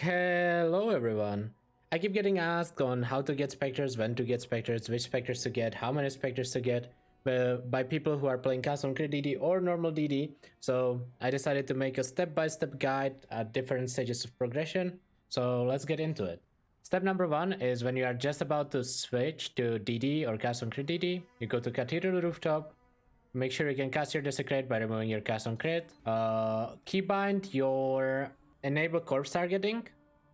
Hello everyone. I keep getting asked on how to get Spectres, when to get Spectres, which Spectres to get, how many Spectres to get by people who are playing Custom Crit DD or normal DD. So I decided to make a step-by-step guide at different stages of progression. So let's get into it. Step number 1 is when you are just about to switch to DD or Custom Crit DD, you go to Cathedral Rooftop. Make sure you can cast your Desecrate by removing your Custom Crit. Keybind your Enable Corpse Targeting.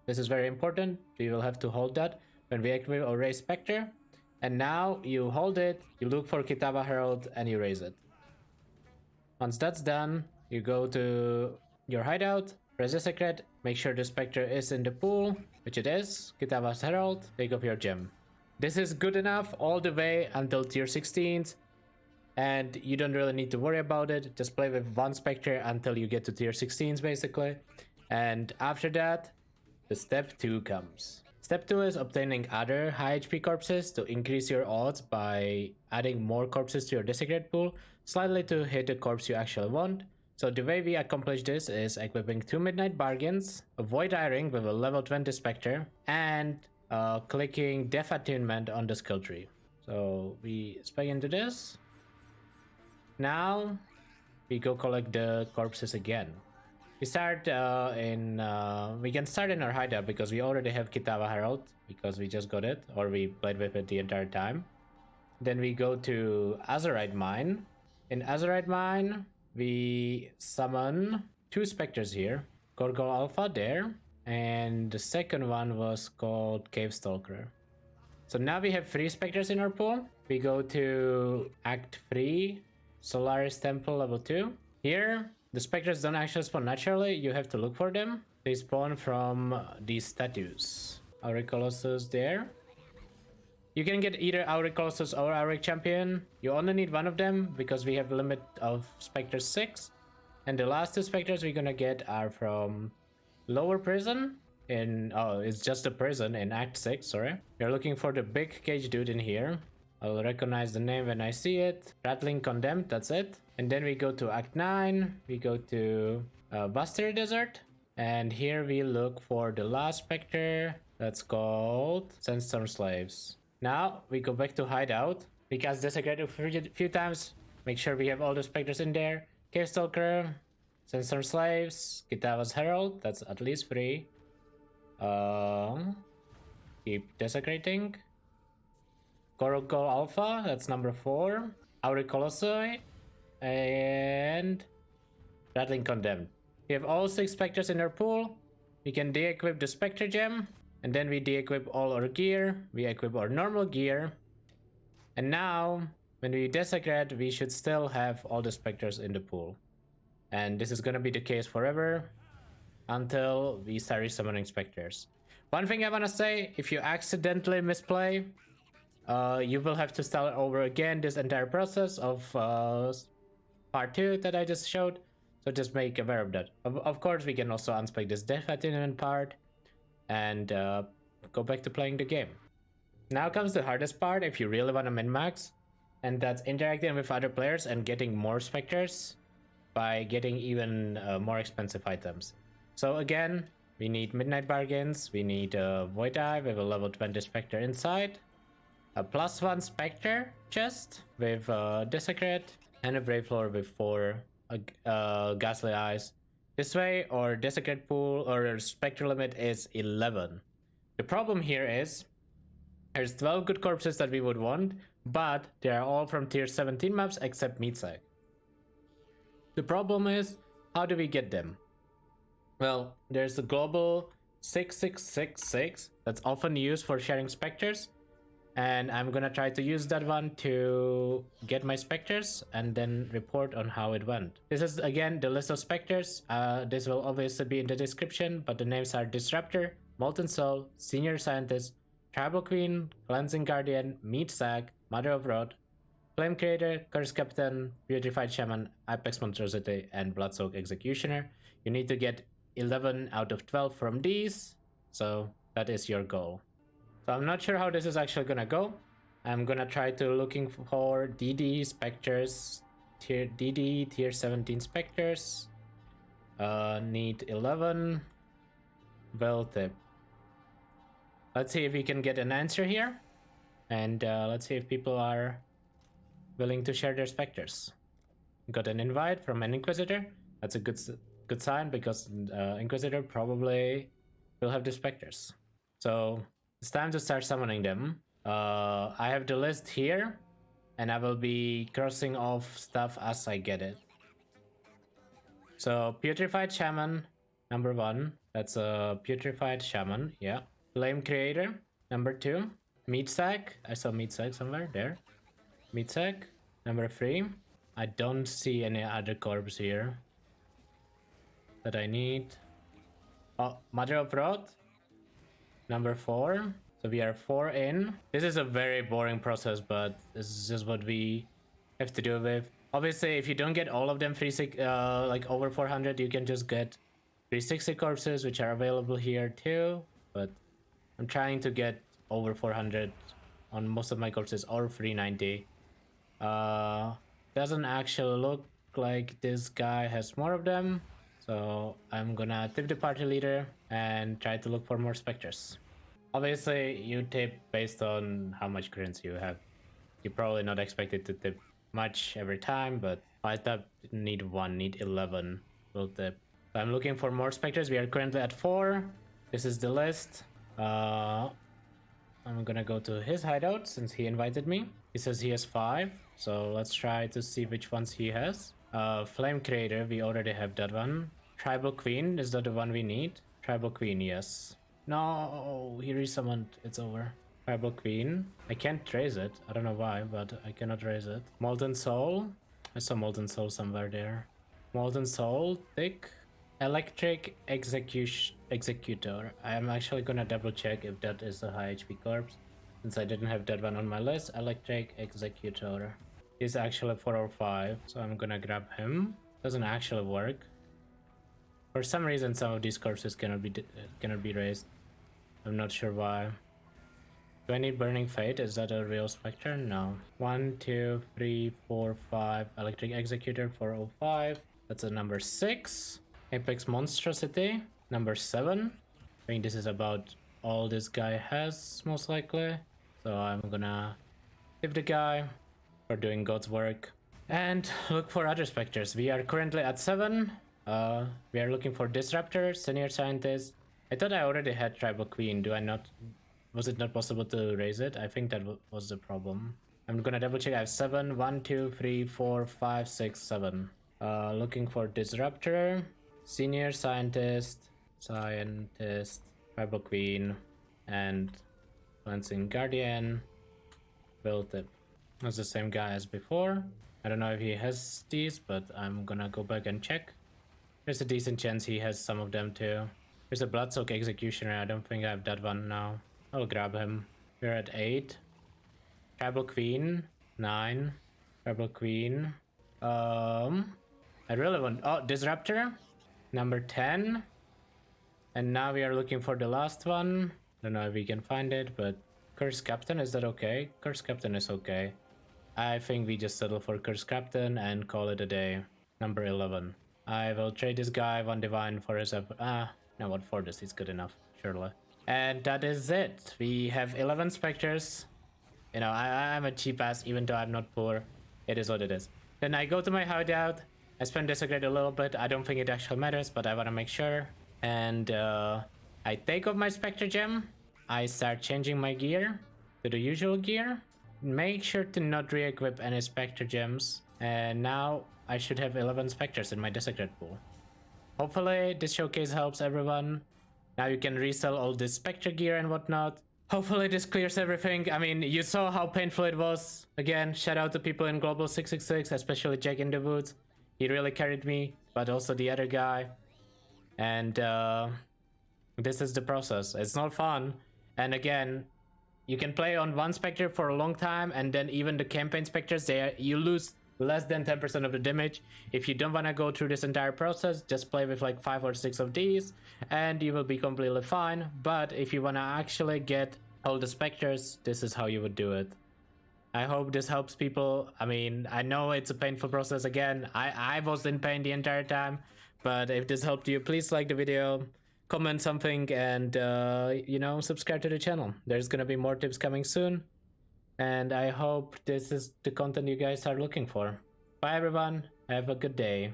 This is very important. We will have to hold that when we activate or raise Spectre. And now you hold it, you look for Kitava Herald, and you raise it. Once that's done, you go to your hideout, press Desecrate, make sure the Spectre is in the pool, which it is, Kitava's Herald, take off your gem. This is good enough all the way until tier 16s, and you don't really need to worry about it. Just play with one Spectre until you get to tier 16s basically. And after that, the step 2 comes. Step 2 is obtaining other high HP corpses to increase your odds by adding more corpses to your Desecrate pool, slightly to hit the corpse you actually want. So the way we accomplish this is equipping 2 Midnight Bargains, a Void Eye Ring with a level 20 Spectre, and clicking Death Attunement on the skill tree. So we spec into this. Now we go collect the corpses again. We start we can start in our hideout because we already have Kitava Herald because we just got it, or we played with it the entire time. Then we go to Azurite Mine. In Azurite Mine, we summon 2 Spectres here. Gorgol Alpha there, and the second one was called Cave Stalker. So now we have 3 Spectres in our pool. We go to Act 3, Solaris Temple level 2. Here, the Spectres don't actually spawn naturally, you have to look for them. They spawn from these statues. Auric Colossus there. You can get either Auric Colossus or Auric Champion. You only need one of them because we have a limit of Spectres 6. And the last 2 Spectres we're gonna get are from Lower Prison it's just a prison in Act 6, sorry. You're looking for the big cage dude in here. I'll recognize the name when I see it. Rattling Condemned, that's it. And then we go to Act 9. We go to Bastard Desert. And here we look for the last Spectre. That's called Sandstorm Slaves. Now we go back to Hideout. We cast Desecrate a few times. Make sure we have all the Spectres in there. Cave Stalker, Sandstorm Slaves, Kitava's Herald. That's at least 3. Keep Desecrating. Gorgol Alpha, that's number 4. Auric Colossi, and Rattling Condemned. We have all 6 Spectres in our pool. We can de-equip the Spectre Gem, and then we de-equip all our gear. We equip our normal gear. And now, when we Desecrate, we should still have all the Spectres in the pool. And this is gonna be the case forever until we start resummoning Spectres. One thing I wanna say, if you accidentally misplay, you will have to start over again this entire process of part 2 that I just showed, so just make aware of that. Of course, we can also unspec this Death Attunement part and go back to playing the game. Now comes the hardest part if you really want to min-max, and that's interacting with other players and getting more Spectres by getting even more expensive items. So again, we need Midnight Bargains, we need a Void Eye with a level 20 Spectre inside, a +1 Spectre chest with Desecrate, and a Brave Floor with 4 Ghastly Eyes. This way, our Desecrate pool or Spectre limit is 11. The problem here is, there's 12 good corpses that we would want, but they are all from tier 17 maps except Meatsag. The problem is, how do we get them? Well, there's a global 6666 that's often used for sharing Spectres, and I'm gonna try to use that one to get my Spectres and then report on how it went. This is again the list of Spectres. This will obviously be in the description, but the names are Disruptor, Molten Soul, Senior Scientist, Tribal Queen, Cleansing Guardian, Meat Sack, Mother of Rot, Flame Creator, Curse Captain, Purified Shaman, Apex Monstrosity, and Bloodsoak Executioner. You need to get 11 out of 12 from these, so that is your goal. So I'm not sure how this is actually gonna go. I'm gonna try to looking for DD Specters, DD tier 17 Specters. Need 11. Well tip. Let's see if we can get an answer here. And let's see if people are willing to share their Spectres. Got an invite from an Inquisitor. That's a good sign, because Inquisitor probably will have the Spectres. So it's time to start summoning them. I have the list here, and I will be crossing off stuff as I get it. So Putrefied Shaman, number 1. That's a Putrefied Shaman, yeah. Flame Creator, number 2. Meat Sack, I saw Meat Sack somewhere, there. Meat Sack, number 3. I don't see any other corpse here that I need. Oh, Mother of Wrath, number 4. So we are 4 in. This is a very boring process, but this is just what we have to do with. Obviously, if you don't get all of them like over 400, you can just get 360 corpses, which are available here too. But I'm trying to get over 400 on most of my corpses, or 390. Doesn't actually look like this guy has more of them. So I'm gonna tip the party leader and try to look for more Spectres. Obviously, you tip based on how much currency you have. You're probably not expected to tip much every time, but I tap need 1, need 11 will tip. So I'm looking for more Spectres. We are currently at 4. This is the list. I'm gonna go to his hideout since he invited me. He says he has 5, so let's try to see which ones he has. Flame Creator, we already have that one. Tribal Queen, is that the one we need? Tribal Queen, yes. No, he resummoned, it's over. Tribal Queen, I can't raise it, I don't know why, but I cannot raise it. Molten Soul, I saw Molten Soul somewhere there. Molten Soul, Thick. Electric Executor. I am actually gonna double check if that is a high HP corpse, since I didn't have that one on my list. Electric Executor. He's actually 405, so I'm gonna grab him. Doesn't actually work. For some reason, some of these corpses cannot be raised. I'm not sure why. Do I need Burning Fate? Is that a real Spectre? No. 1, 2, 3, 4, 5. Electric Executor 405. That's a number 6. Apex Monstrosity, number 7. I think this is about all this guy has, most likely. So I'm gonna tip the guy for doing God's work and look for other Spectres. We are currently at 7. We are looking for Disruptor, Senior Scientist. I thought I already had Tribal Queen. Was it not possible to raise it? I think that was the problem. I'm gonna double check. I have 7. 1, 2, 3, 4, 5, 6, 7. Looking for Disruptor, Senior Scientist, Tribal Queen, and Cleansing Guardian. Build tip. That's the same guy as before. I don't know if he has these, but I'm gonna go back and check. There's a decent chance he has some of them too. There's a Bloodsoak Executioner. I don't think I have that one now. I'll grab him. We're at 8. Tribal Queen, 9. Tribal Queen. I really want... Oh, Disruptor, number 10. And now we are looking for the last one. Don't know if we can find it, but Curse Captain, is that okay? Curse Captain is okay. I think we just settle for Curse Captain and call it a day. Number 11. I will trade this guy 1 divine for his... no, what for this is good enough, surely. And that is it. We have 11 Spectres. You know, I'm a cheap ass, even though I'm not poor. It is what it is. Then I go to my hideout. I spend Desecrate a little bit. I don't think it actually matters, but I want to make sure. And I take off my Spectre gem. I start changing my gear to the usual gear. Make sure to not re-equip any Spectre gems. And now I should have 11 Spectres in my Desecrate pool. Hopefully this showcase helps everyone. Now you can resell all this Spectre gear and whatnot. Hopefully this clears everything. I mean, you saw how painful it was. Again, shout out to people in Global 666, especially Jack in the Woods. He really carried me, but also the other guy. And this is the process. It's not fun. And again, you can play on one Spectre for a long time, and then even the campaign Spectres, you lose less than 10% of the damage. If you don't want to go through this entire process, just play with like 5 or 6 of these, and you will be completely fine. But if you want to actually get all the Spectres, this is how you would do it. I hope this helps people. I mean, I know it's a painful process. Again, I was in pain the entire time, but if this helped you, please like the video, comment something, and you know, subscribe to the channel. There's gonna be more tips coming soon, and I hope this is the content you guys are looking for. Bye everyone, have a good day.